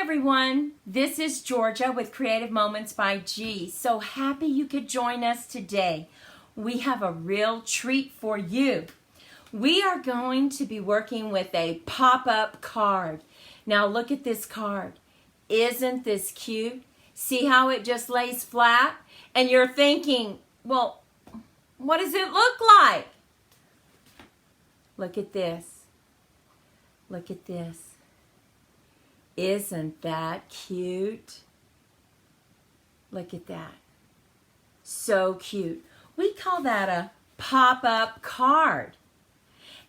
everyone, this is Georgia with Creative Moments by G. So happy you could join us today. We have a real treat for you. We are going to be working with a pop-up card. Now look at this card. Isn't this cute? See how it just lays flat? And you're thinking, well, what does it look like? Look at this. Look at this. Isn't that cute? Look at that. So cute. We call that a pop-up card.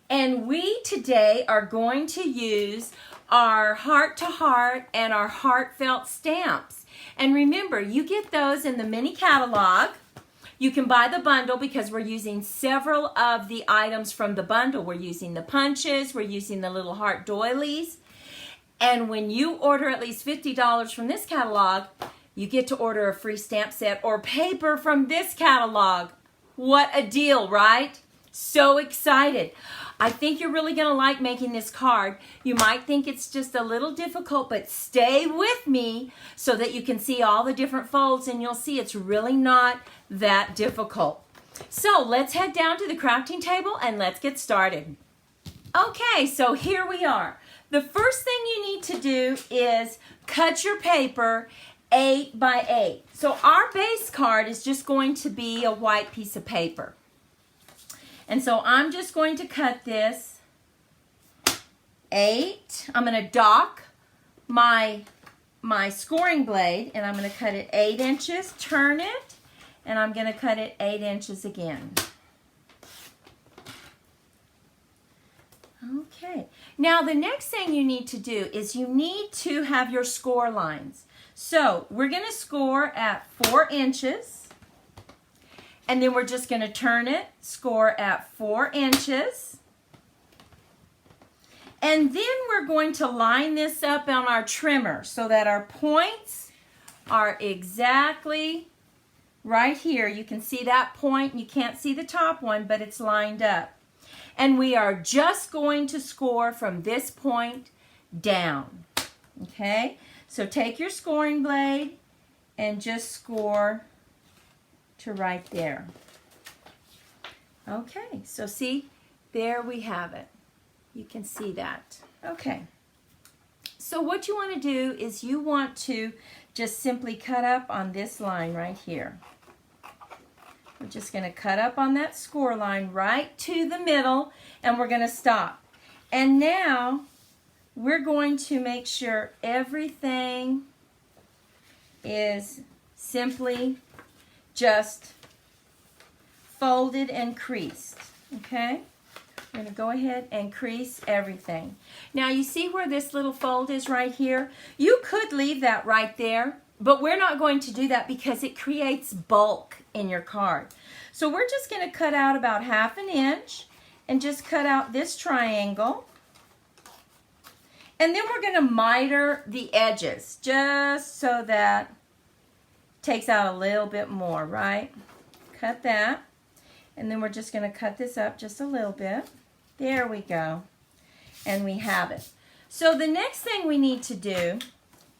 And we today are going to use our heart-to-heart and our heartfelt stamps. And remember, you get those in the mini catalog. You can buy the bundle because we're using several of the items from the bundle. We're using the punches, we're using the little heart doilies. And when you order at least $50 from this catalog, you get to order a free stamp set or paper from this catalog. What a deal, right? So excited. I think you're really going to like making this card. You might think it's just a little difficult, but stay with me so that you can see all the different folds, and you'll see it's really not that difficult. So let's head down to the crafting table and let's get started. Okay, so here we are. The first thing you need to do is cut your paper 8 by 8. So our base card is just going to be a white piece of paper. And so I'm just going to cut this 8. I'm going to dock my scoring blade, and I'm going to cut it 8 inches, turn it, and I'm going to cut it 8 inches again. Okay. Now the next thing you need to do is you need to have your score lines. So we're going to score at 4 inches. And then we're just going to turn it, score at 4 inches. And then we're going to line this up on our trimmer so that our points are exactly right here. You can see that point. You can't see the top one, but it's lined up. And we are just going to score from this point down. Okay? So take your scoring blade and just score to right there. Okay, so see, there we have it. You can see that. Okay. So what you want to do is you want to just simply cut up on this line right here. We're just going to cut up on that score line right to the middle, and we're going to stop. And now we're going to make sure everything is simply just folded and creased. Okay? We're going to go ahead and crease everything. Now you see where this little fold is right here? You could leave that right there, but we're not going to do that because it creates bulk in your card. So we're just going to cut out about 1/2 inch and just cut out this triangle. And then we're going to miter the edges just so that it takes out a little bit more, right? Cut that. And then we're just going to cut this up just a little bit. There we go. And we have it. So the next thing we need to do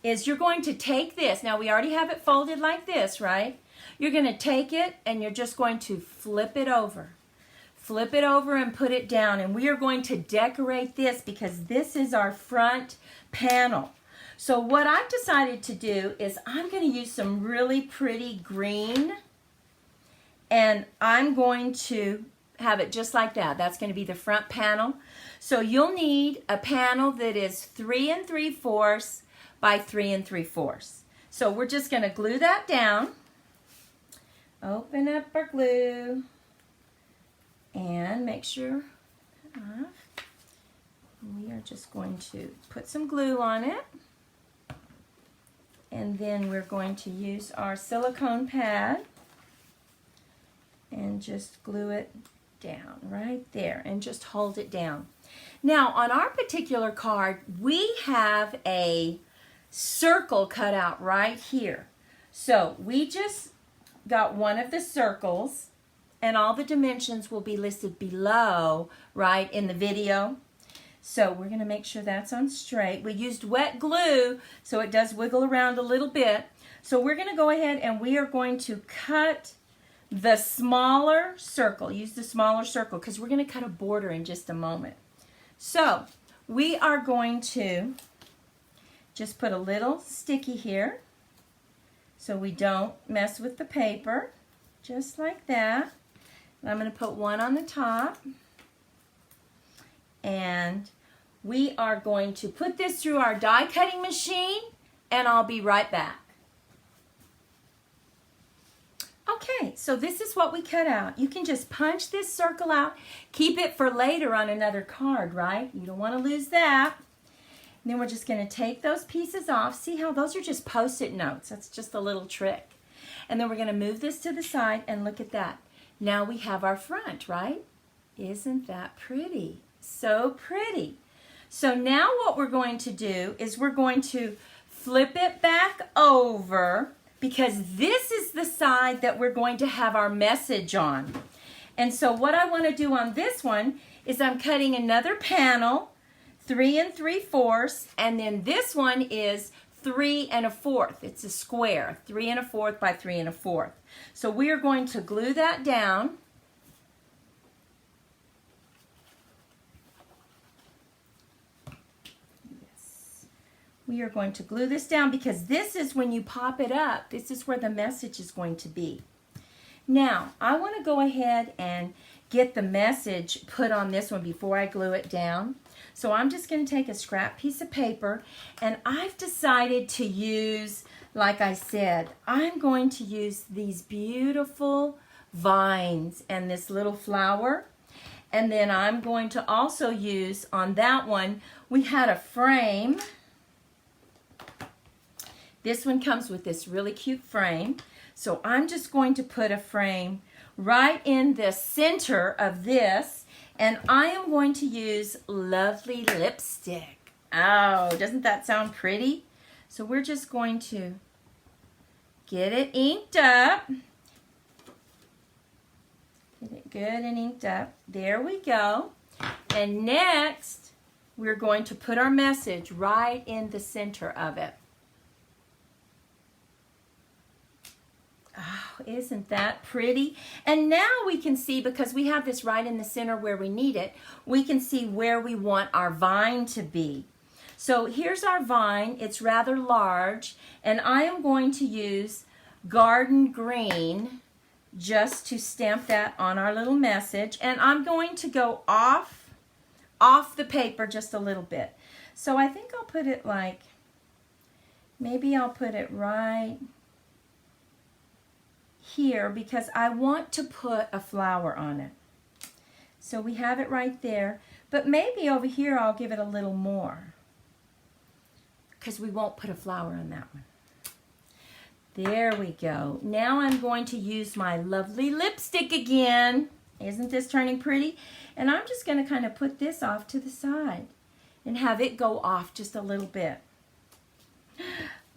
is you're going to take this. Now we already have it folded like this, right? You're going to take it and you're just going to flip it over. Flip it over and put it down. And we are going to decorate this because this is our front panel. So what I've decided to do is I'm going to use some really pretty green. And I'm going to have it just like that. That's going to be the front panel. So you'll need a panel that is 3 3/4 by 3 3/4. So we're just going to glue that down. Open up our glue and make sure we are just going to put some glue on it. And then we're going to use our silicone pad and just glue it down right there and just hold it down. Now on our particular card, we have a circle cut out right here. So we just got one of the circles, and all the dimensions will be listed below right in the video. So we're going to make sure that's on straight. We used wet glue, so it does wiggle around a little bit. So we're going to go ahead and we are going to cut the smaller circle. Use the smaller circle because we're going to cut a border in just a moment. So we are going to just put a little sticky here so we don't mess with the paper. Just like that. And I'm going to put one on the top. And we are going to put this through our die cutting machine, and I'll be right back. Okay, so this is what we cut out. You can just punch this circle out, keep it for later on another card, right? You don't want to lose that. And then we're just going to take those pieces off. See how those are just Post-it notes. That's just a little trick. And then we're going to move this to the side, and look at that. Now we have our front, right? Isn't that pretty? So pretty. So now what we're going to do is we're going to flip it back over because this is the side that we're going to have our message on. And so what I want to do on this one is I'm cutting another panel, 3 3/4, and then this one is 3 1/4. It's a square, 3 1/4 by 3 1/4. So we are going to glue that down. We are going to glue this down because this is when you pop it up. This is where the message is going to be. Now, I want to go ahead and get the message put on this one before I glue it down. So I'm just going to take a scrap piece of paper, and I've decided to use, like I said, I'm going to use these beautiful vines and this little flower. And then I'm going to also use, on that one, we had a frame. This one comes with this really cute frame. So I'm just going to put a frame right in the center of this, and I am going to use lovely lipstick. Oh, doesn't that sound pretty? So we're just going to get it inked up. Get it good and inked up. There we go. And next, we're going to put our message right in the center of it. Oh, isn't that pretty? And now we can see, because we have this right in the center where we need it, we can see where we want our vine to be. So here's our vine. It's rather large, and I am going to use garden green just to stamp that on our little message. And I'm going to go off the paper just a little bit. So I think I'll put it like, maybe I'll put it right here because I want to put a flower on it. So we have it right there, but maybe over here I'll give it a little more because we won't put a flower on that one. There we go. Now I'm going to use my lovely lipstick again. Isn't this turning pretty? And I'm just going to kind of put this off to the side and have it go off just a little bit.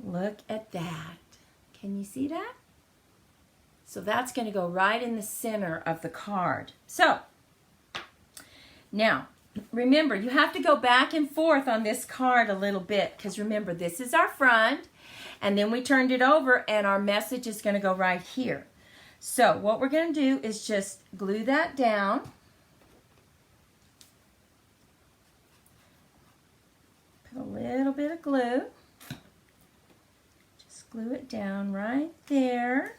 Look at that. Can you see that? So that's going to go right in the center of the card. So, now, remember, you have to go back and forth on this card a little bit because remember, this is our front, and then we turned it over, and our message is going to go right here. So, what we're going to do is just glue that down. Put a little bit of glue. Just glue it down right there.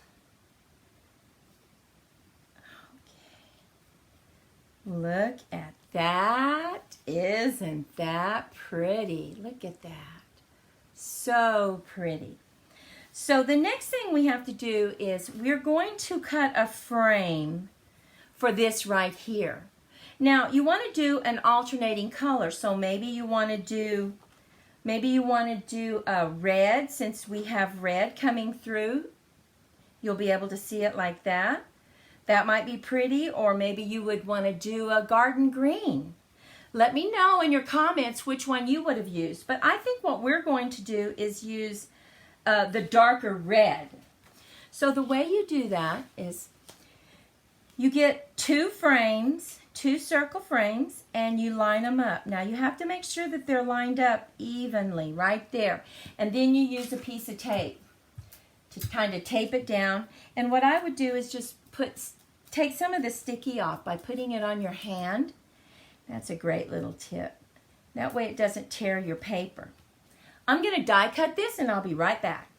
Look at that. Isn't that pretty? Look at that. So pretty. So the next thing we have to do is we're going to cut a frame for this right here. Now you want to do an alternating color. So maybe you want to do a red, since we have red coming through. You'll be able to see it like that. That might be pretty, or maybe you would want to do a garden green. Let me know in your comments which one you would have used. But I think what we're going to do is use the darker red. So the way you do that is you get 2 frames 2 circle frames and you line them up. Now you have to make sure that they're lined up evenly right there. And then you use a piece of tape to kind of tape it down. And what I would do is just take some of the sticky off by putting it on your hand. That's a great little tip. That way it doesn't tear your paper. I'm going to die cut this and I'll be right back.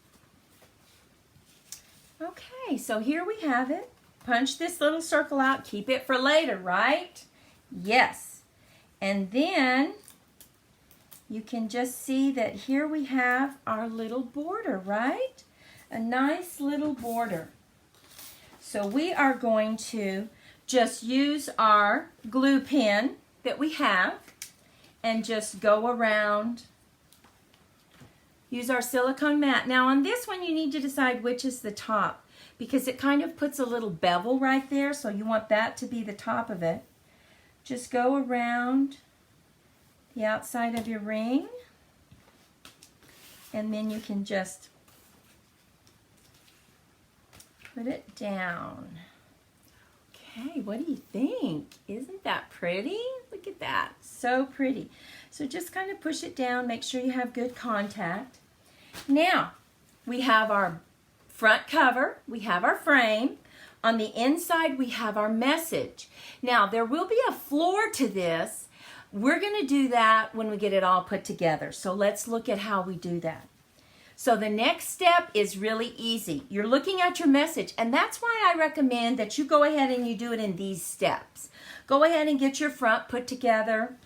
Okay, so here we have it. Punch this little circle out. Keep it for later, right? Yes. And then you can just see that here we have our little border, right? A nice little border. So we are going to just use our glue pen that we have and just go around. Use our silicone mat. Now on this one you need to decide which is the top, because it kind of puts a little bevel right there, so you want that to be the top of it. Just go around the outside of your ring, and then you can just put it down. Okay, what do you think? Isn't that pretty? Look at that, so pretty. So just kind of push it down, make sure you have good contact. Now, we have our front cover, we have our frame. On the inside, we have our message. Now, there will be a floor to this. We're going to do that when we get it all put together. So let's look at how we do that. So the next step is really easy. You're looking at your message, and that's why I recommend that you go ahead and you do it in these steps. Go ahead and get your front put together.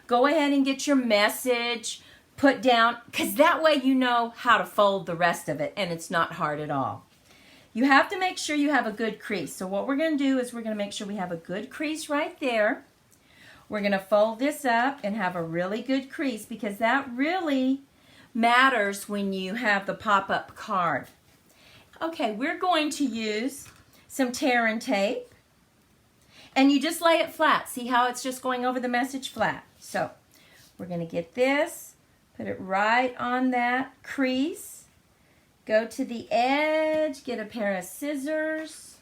Go ahead and get your message put down, because that way you know how to fold the rest of it, and it's not hard at all. You have to make sure you have a good crease. So what we're going to do is we're going to make sure we have a good crease right there. We're going to fold this up and have a really good crease, because that really matters when you have the pop-up card. Okay, we're going to use some tear and tape, and you just lay it flat. See how it's just going over the message flat? So we're going to get this, put it right on that crease, go to the edge, get a pair of scissors,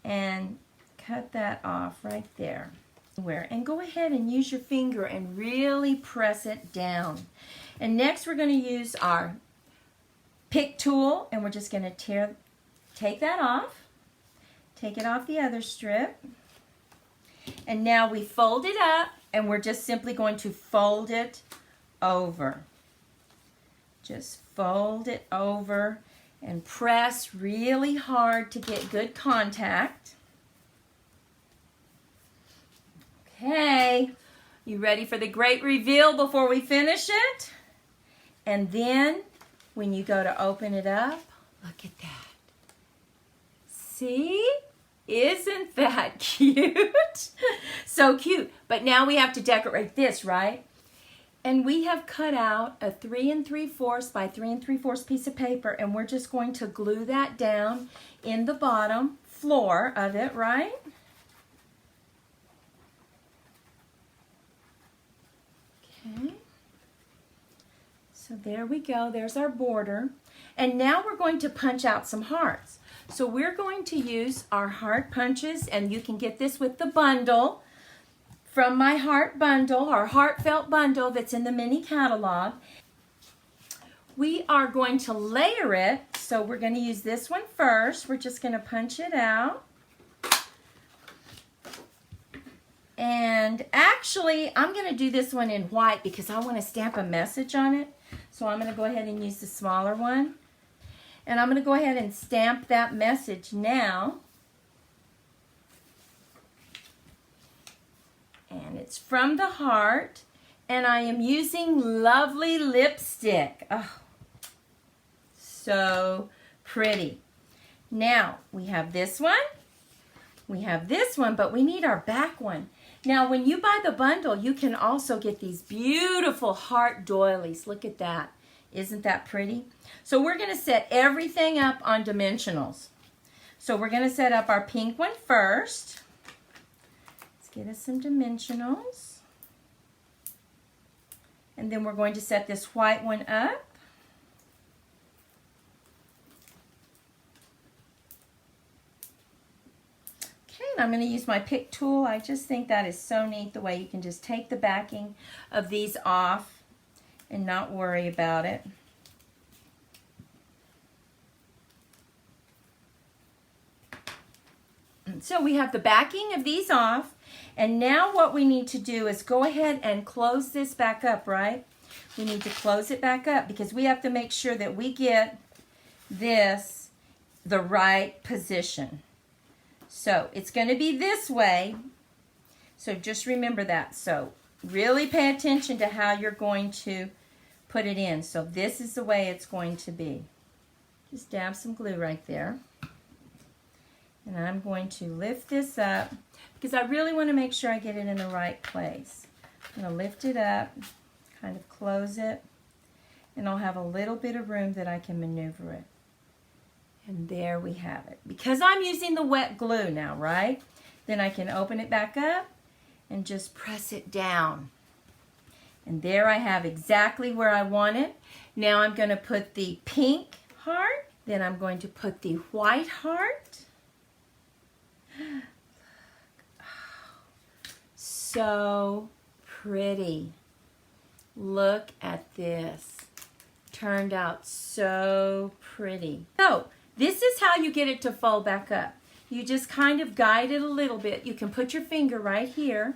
and cut that off right there. And go ahead and use your finger and really press it down. And next we're going to use our pick tool, and we're just going to take that off, take it off the other strip, and now we fold it up, and we're just simply going to fold it over. Just fold it over and press really hard to get good contact. Okay, you ready for the great reveal before we finish it? And then when you go to open it up, look at that. See? Isn't that cute? So cute. But now we have to decorate this, right? And we have cut out a 3 3/4 by 3 3/4 piece of paper, and we're just going to glue that down in the bottom floor of it, right? Okay. So there we go. There's our border. And now we're going to punch out some hearts. So we're going to use our heart punches, and you can get this with the bundle from my heart bundle, our heartfelt bundle that's in the mini catalog. We are going to layer it, so we're going to use this one first. We're just going to punch it out. And actually, I'm going to do this one in white because I want to stamp a message on it. So I'm going to go ahead and use the smaller one. And I'm going to go ahead and stamp that message now. And it's from the heart. And I am using lovely lipstick. Oh, so pretty. Now, we have this one. We have this one, but we need our back one. Now, when you buy the bundle, you can also get these beautiful heart doilies. Look at that. Isn't that pretty? So we're going to set everything up on dimensionals. So we're going to set up our pink one first. Let's get us some dimensionals. And then we're going to set this white one up. I'm going to use my pick tool. I just think that is so neat the way you can just take the backing of these off and not worry about it. So we have the backing of these off, and now what we need to do is go ahead and close this back up, right? We need to close it back up because we have to make sure that we get this the right position. So it's going to be this way, so just remember that. So really pay attention to how you're going to put it in. So this is the way it's going to be. Just dab some glue right there. And I'm going to lift this up because I really want to make sure I get it in the right place. I'm going to lift it up, kind of close it, and I'll have a little bit of room that I can maneuver it. And there we have it. Because I'm using the wet glue now, right? Then I can open it back up and just press it down. And there I have exactly where I want it. Now I'm going to put the pink heart. Then I'm going to put the white heart. So pretty. Look at this. Turned out so pretty. So this is how you get it to fold back up. You just kind of guide it a little bit. You can put your finger right here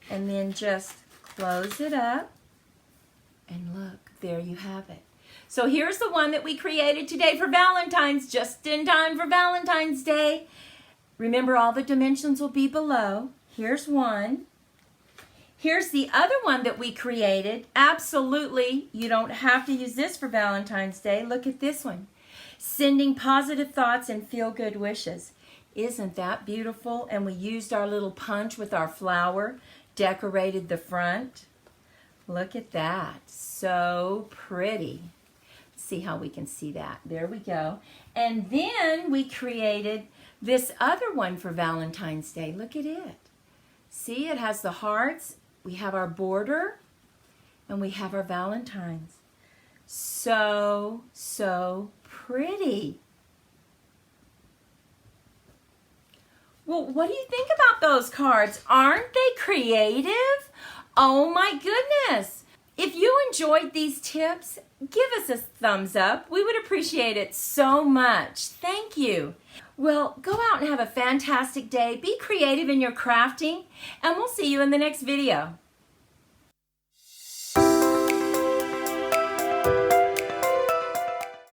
and then just close it up. And look, there you have it. So here's the one that we created today for Valentine's, just in time for Valentine's Day. Remember, all the dimensions will be below. Here's one. Here's the other one that we created. Absolutely, you don't have to use this for Valentine's Day. Look at this one. Sending positive thoughts and feel-good wishes. Isn't that beautiful? And we used our little punch with our flower, decorated the front. Look at that. So pretty. See how we can see that. There we go. And then we created this other one for Valentine's Day. Look at it. See, it has the hearts. We have our border, and we have our Valentines. So, so pretty. Well, what do you think about those cards? Aren't they creative? Oh my goodness. If you enjoyed these tips, give us a thumbs up. We would appreciate it so much. Thank you. Well, go out and have a fantastic day. Be creative in your crafting, and we'll see you in the next video.